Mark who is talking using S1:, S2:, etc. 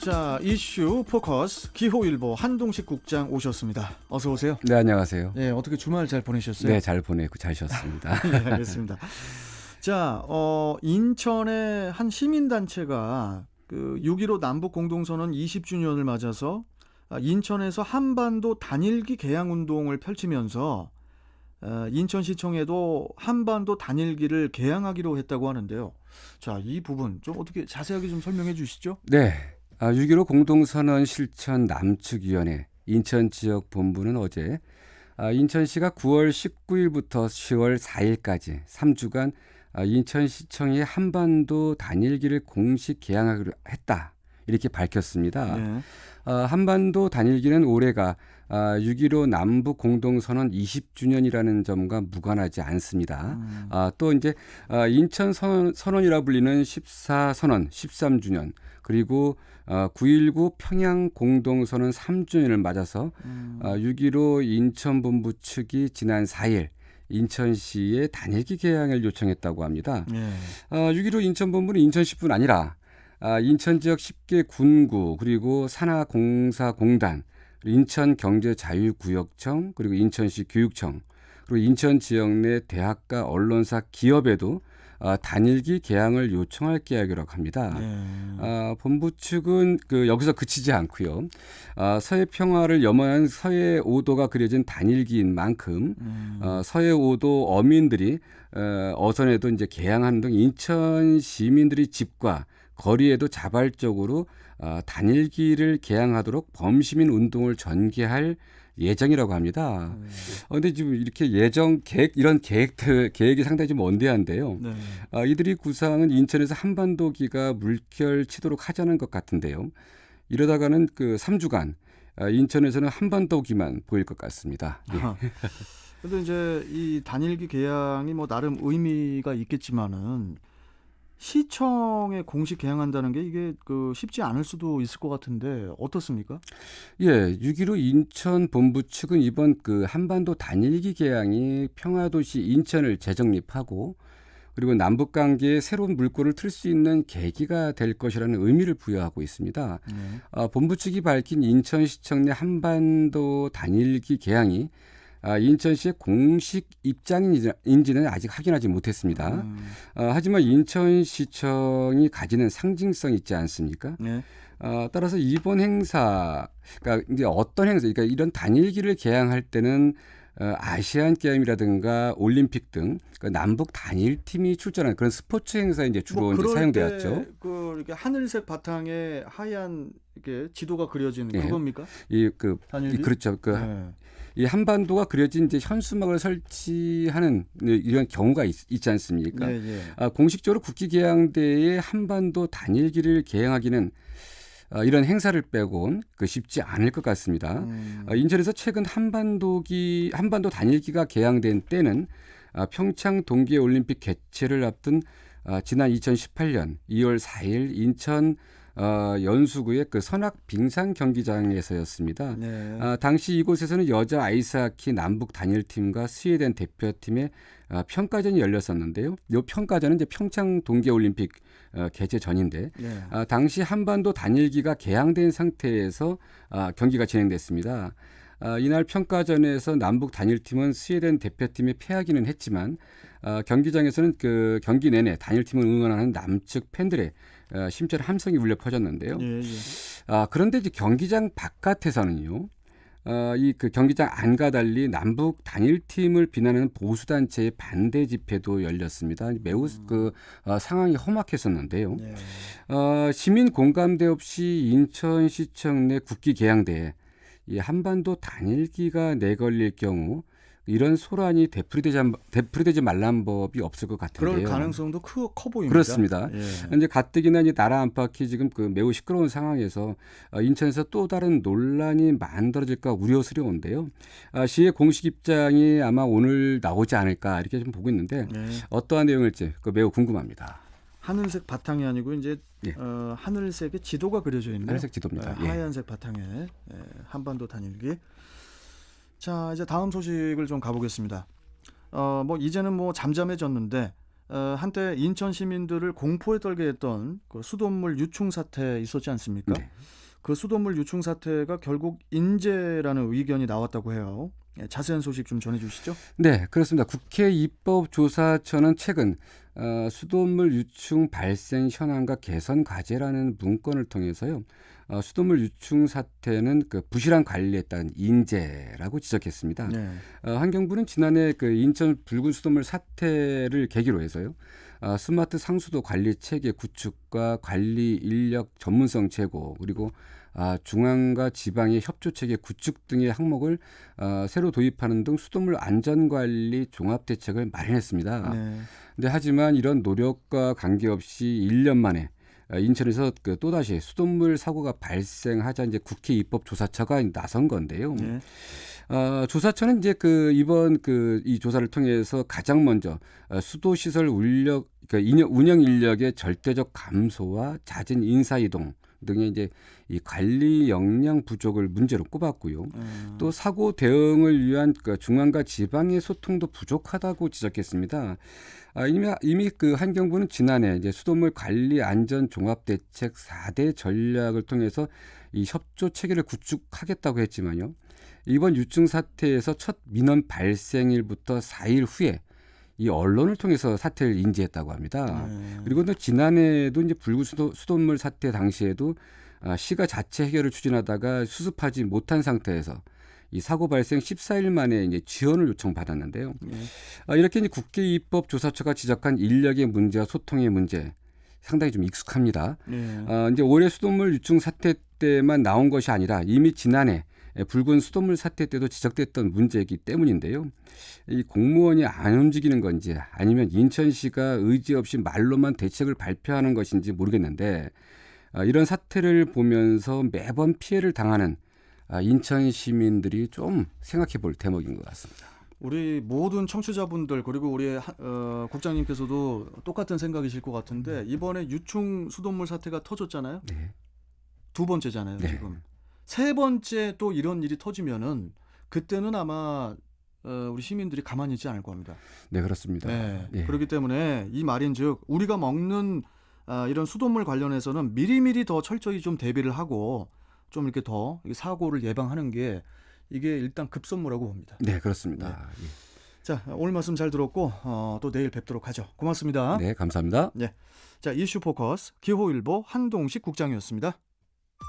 S1: 자, 이슈 포커스 기호일보 한동식 국장 오셨습니다. 어서 오세요.
S2: 네, 안녕하세요.
S1: 네, 어떻게 주말 잘 보내셨어요?
S2: 네, 잘 보내고 잘 쉬었습니다.
S1: 네, 알겠습니다. 자, 인천의 한 시민단체가 그 6.15 남북공동선언 20주년을 맞아서 인천에서 한반도 단일기 개항운동을 펼치면서 인천시청에도 한반도 단일기를 개항하기로 했다고 하는데요. 자, 이 부분 좀 어떻게 자세하게 좀 설명해 주시죠?
S2: 네, 6.15 공동선언 실천 남측위원회 인천지역본부는 어제 인천시가 9월 19일부터 10월 4일까지 3주간 인천시청의 한반도 단일기를 공식 개항하기로 했다. 이렇게 밝혔습니다.
S1: 네.
S2: 한반도 단일기는 올해가 6.15 남북 공동선언 20주년이라는 점과 무관하지 않습니다. 또 이제 인천 선언이라 불리는 14선언 13주년 그리고 9.19 평양 공동선언 3주년을 맞아서 6.15 인천본부 측이 지난 4일 인천시에 단일기 개항을 요청했다고 합니다.
S1: 네.
S2: 6.15 인천본부는 인천시뿐 아니라 인천 지역 10개 군구 그리고 산하공사공단, 인천경제자유구역청 그리고 인천시 교육청 그리고 인천 지역 내 대학가 언론사 기업에도 단일기 개항을 요청할 계획이라고 합니다.
S1: 네.
S2: 본부 측은 여기서 그치지 않고요. 서해 평화를 염원한 서해 5도가 그려진 단일기인 만큼 서해 5도 어민들이 어선에도 이제 개항하는 등 인천 시민들이 집과 거리에도 자발적으로 단일기를 개항하도록 범시민 운동을 전개할 예정이라고 합니다. 그런데 지금 이렇게 이런 계획이 상당히 좀 원대한데요.
S1: 네.
S2: 이들이 구상은 인천에서 한반도기가 물결치도록 하자는 것 같은데요. 이러다가는 3주간 인천에서는 한반도기만 보일 것 같습니다. 예.
S1: 근데 이제 이 단일기 개항이 뭐 나름 의미가 있겠지만은 시청에 공식 개항한다는 게 이게 쉽지 않을 수도 있을 것 같은데 어떻습니까?
S2: 예, 6.15 인천 본부 측은 이번 한반도 단일기 개항이 평화도시 인천을 재정립하고 그리고 남북 관계에 새로운 물꼬를 틀 수 있는 계기가 될 것이라는 의미를 부여하고 있습니다. 본부 측이 밝힌 인천시청 내 한반도 단일기 개항이 인천시의 공식 입장인지는 아직 확인하지 못했습니다. 하지만 인천시청이 가지는 상징성이 있지 않습니까?
S1: 네.
S2: 따라서 이번 행사, 그러니까 이제 어떤 행사, 그러니까 이런 단일기를 개항할 때는 아시안 게임이라든가 올림픽 등 남북 단일팀이 출전하는 그런 스포츠 행사에 이제 주로 이제 사용되었죠.
S1: 이렇게 하늘색 바탕에 하얀 이렇게 지도가 그려진
S2: 네.
S1: 그겁니까? 단일기?
S2: 그렇죠.
S1: 네.
S2: 이 한반도가 그려진 이제 현수막을 설치하는 이런 경우가 있지 않습니까?
S1: 네, 네.
S2: 공식적으로 국기 개항대에 한반도 단일기를 개항하기는 이런 행사를 빼곤 쉽지 않을 것 같습니다. 인천에서 최근 한반도 단일기가 개항된 때는 평창 동계올림픽 개최를 앞둔 지난 2018년 2월 4일 인천 연수구의 선악 빙상 경기장에서였습니다.
S1: 네.
S2: 당시 이곳에서는 여자 아이스하키 남북 단일팀과 스웨덴 대표팀의 평가전이 열렸었는데요. 이 평가전은 이제 평창 동계올림픽 개최 전인데
S1: 네.
S2: 당시 한반도 단일기가 개항된 상태에서 경기가 진행됐습니다. 이날 평가전에서 남북 단일팀은 스웨덴 대표팀에 패하기는 했지만 경기장에서는 경기 내내 단일팀을 응원하는 남측 팬들의 심찰 함성이 울려 퍼졌는데요.
S1: 예, 예.
S2: 그런데 이제 경기장 바깥에서는요. 경기장 안과 달리 남북 단일팀을 비난하는 보수단체의 반대 집회도 열렸습니다. 매우 상황이 험악했었는데요.
S1: 네.
S2: 시민 공감대 없이 인천시청 내 국기 개항대에 이 한반도 단일기가 내걸릴 경우 이런 소란이 되풀이되지 말란 법이 없을 것 같은데요.
S1: 그럴 가능성도 커 보입니다.
S2: 그렇습니다.
S1: 예.
S2: 이제 가뜩이나 이제 나라 안팎이 지금 매우 시끄러운 상황에서 인천에서 또 다른 논란이 만들어질까 우려스러운데요. 시의 공식 입장이 아마 오늘 나오지 않을까 이렇게 좀 보고 있는데
S1: 네.
S2: 어떠한 내용일지 매우 궁금합니다.
S1: 하늘색 바탕이 아니고 이제
S2: 예.
S1: 하늘색의 지도가 그려져 있네요.
S2: 하늘색 지도입니다. 예.
S1: 하얀색 바탕에 한반도 단일기. 자, 이제 다음 소식을 좀 가보겠습니다. 이제는 잠잠해졌는데 한때 인천 시민들을 공포에 떨게 했던 그 수돗물 유충 사태 있었지 않습니까?
S2: 네.
S1: 그 수돗물 유충 사태가 결국 인재라는 의견이 나왔다고 해요. 예, 자세한 소식 좀 전해주시죠.
S2: 네, 그렇습니다. 국회 입법조사처는 최근 수돗물 유충 발생 현황과 개선 과제라는 문건을 통해서요. 수돗물 유충 사태는 그 부실한 관리에 따른 인재라고 지적했습니다.
S1: 네.
S2: 환경부는 지난해 그 인천 붉은 수돗물 사태를 계기로 해서요. 스마트 상수도 관리 체계 구축과 관리 인력 전문성 제고 그리고 중앙과 지방의 협조 체계 구축 등의 항목을 새로 도입하는 등 수돗물 안전관리 종합 대책을 마련했습니다.
S1: 네.
S2: 근데 하지만 이런 노력과 관계없이 1년 만에 인천에서 그 또다시 수돗물 사고가 발생하자 이제 국회 입법조사처가 나선 건데요.
S1: 네.
S2: 조사처는 이제 그 이번 그 이 조사를 통해서 가장 먼저 수도시설 운영 인력의 절대적 감소와 잦은 인사 이동 등의 이제 이 관리 역량 부족을 문제로 꼽았고요. 또 사고 대응을 위한 그 중앙과 지방의 소통도 부족하다고 지적했습니다. 이미 그 환경부는 지난해 이제 수돗물 관리 안전 종합 대책 4대 전략을 통해서 이 협조 체계를 구축하겠다고 했지만요. 이번 유증 사태에서 첫 민원 발생일부터 4일 후에 이 언론을 통해서 사태를 인지했다고 합니다. 그리고 또 지난해에도 이제 붉은 수돗물 사태 당시에도 시가 자체 해결을 추진하다가 수습하지 못한 상태에서 이 사고 발생 14일 만에 이제 지원을 요청받았는데요. 이렇게 이제 국회 입법조사처가 지적한 인력의 문제와 소통의 문제 상당히 좀 익숙합니다. 이제 올해 수돗물 유증 사태 때만 나온 것이 아니라 이미 지난해 붉은 수돗물 사태 때도 지적됐던 문제이기 때문인데요. 이 공무원이 안 움직이는 건지 아니면 인천시가 의지 없이 말로만 대책을 발표하는 것인지 모르겠는데 이런 사태를 보면서 매번 피해를 당하는 인천 시민들이 좀 생각해 볼 대목인 것 같습니다.
S1: 우리 모든 청취자분들 그리고 우리 국장님께서도 똑같은 생각이실 것 같은데 이번에 유충 수돗물 사태가 터졌잖아요.
S2: 네.
S1: 두 번째잖아요.
S2: 네.
S1: 지금 세 번째 또 이런 일이 터지면은 그때는 아마 우리 시민들이 가만히 있지 않을 겁니다.
S2: 네, 그렇습니다.
S1: 네.
S2: 예.
S1: 그렇기 때문에 이 말인즉 우리가 먹는 이런 수돗물 관련해서는 미리미리 더 철저히 좀 대비를 하고 좀 이렇게 더 사고를 예방하는 게 이게 일단 급선무라고 봅니다.
S2: 네, 그렇습니다.
S1: 자, 오늘 말씀 잘 들었고 또 내일 뵙도록 하죠. 고맙습니다.
S2: 네, 감사합니다.
S1: 자, 이슈 포커스 기호일보 한동식 국장이었습니다.